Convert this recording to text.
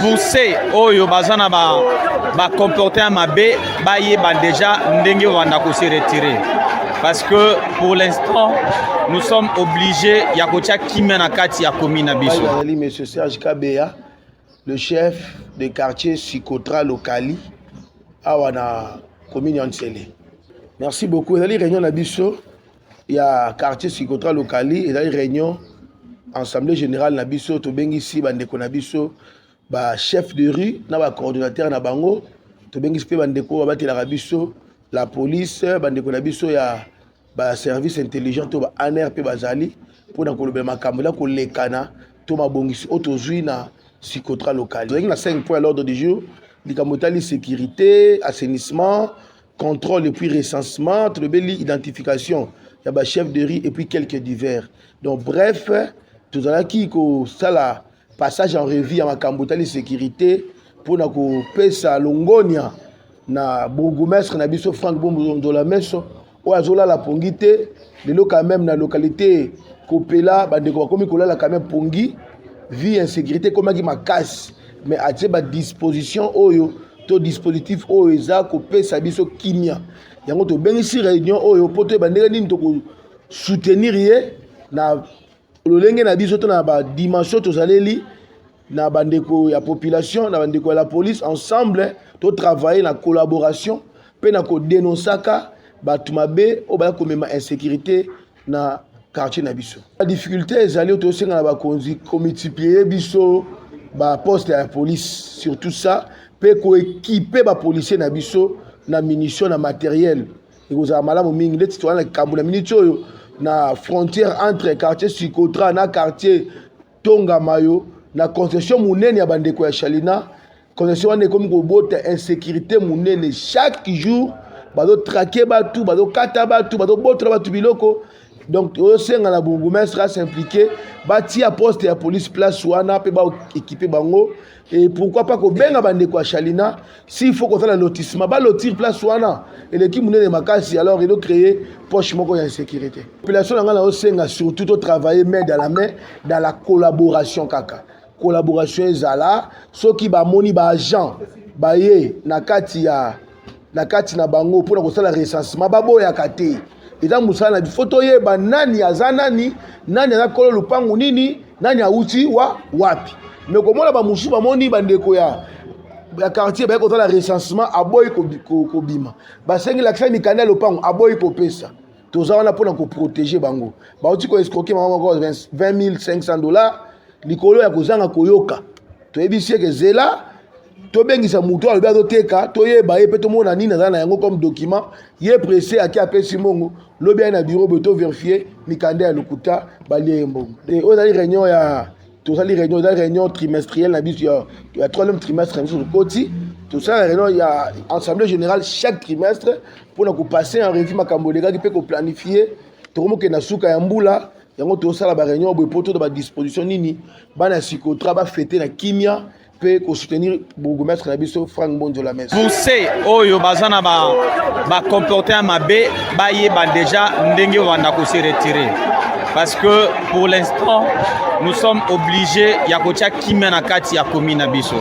Poussé oyo bazana ba comporter mabe ba yeba déjà ndenge wanda ko se retirer parce que pour l'instant nous sommes obligés ya kotia kimia na kati ya commune biso. Monsieur Serge Kabeya, le chef de quartier Sikotra Lokali awa na commune Nsele. Merci beaucoup. Il y a réunion na biso, il y a quartier Sikotra Lokali, il y a réunion assemblée générale na biso to bengi si bandeko na biso ba chef de rue na ba coordinateur na bango to bengi pe bandeko ba batela biso la police bandeko na biso ya ba service intelligent to ba ANR pe bazali pour na koloba makambo la kolekana to mabongisi otozui na Sikotra Lokali. Il y a 5 points à l'ordre du jour, likamotali sécurité, assainissement, contrôle et puis recensement, to beli identification, il y a ba chef de rue et puis quelques divers. Donc bref, tout ça qui ko sala passage en revue à Makambotali sécurité pour na ko pesa longonia na bourgmestre na biso Franck Bombo la meso o azola la pongité lelo quand même na localité Kopela bandeko komi kolala quand même pongi vie insécurité comme qui makasi mais à ba disposition oyo to dispositif oyo eza ko pesa biso kimia yango to bengisi réunion oyo poto bandeko nini to ko soutenir ye na lolenge na biso to na ba dimension to zaleli na bandeko ya population na bandeko ya la police ensemble to travailler na collaboration pe na ko dénonçaka batu mabe o ba ko mema insécurité na quartier na biso. La difficulté ezali to senga na ba konzi ko multiplier biso ba poste ya police surtout ça pe ko équiper ba policier na biso na munitions na matériel et ko za malamu mingi leti to na kambu na munitions na frontière entre quartier Sikotra na quartier Tonga Mayo na concession munene ya bandeko ya Chalina concession wane comme ko bota insécurité munene chaque jour bazo traquer batu bazo kata batu bazo botra batu biloko donc au senga na bourgmestre s'impliquer bati à poste ya police place wana pe ba équiper bango et pourquoi pas ko benga bandeko ya Chalina s'il faut qu'on fasse le lotissement ba lotir place wana et l'équipe munene makasi alors il doit créer poche moko ya insécurité population ngala au senga surtout au travailler main dans la main dans la collaboration kaka collaboration ezala soki ba moni ba agent ba ye na kati na bango pour na kosala recensement ba boya kate eza musala na photo ye ba nani azanani nani aza kolo lupangu nini nani auti wapi mais komona ba musu ba moni bandeko ya quartier ba kosala recensement aboyi ko bima ba sengi la kisa mikanda lupangu aboyi ko pesa toza wana pour na ko protéger bango ba uti ko escroquer mama ko $20,500 likolo ya kozanga koyoka toyebisi ke zela tobengisa mutu alobi azoteka toyeba ye mpe tomona nini aza na yango comme document ye pressé aki apesi mbongo lobi aye na bureau boye to vérifier mikanda ya lokuta balie ye mbongo oyo ezali réunion ya tozali réunion ezali réunion trimestrielle na biso ya 3e trimestre na biso tokoti tosala réunion ya assemblée générale chaque trimestre mpona kopasser en revue makambo elekaki mpe koplanifie tokomoke na suka ya mbula yango tosala ba réunion boye poto ba disposition nini bana Sikotra ba fêter na kimia pe ko soutenir bourgmestre na biso Franck Bombo la messe. Poussé oyo bazana ba comporter mabe ba yeba déjà ndenge wanda ko se retirer parce que pour l'instant nous sommes obligés ya kotia kimia na kati ya commune biso.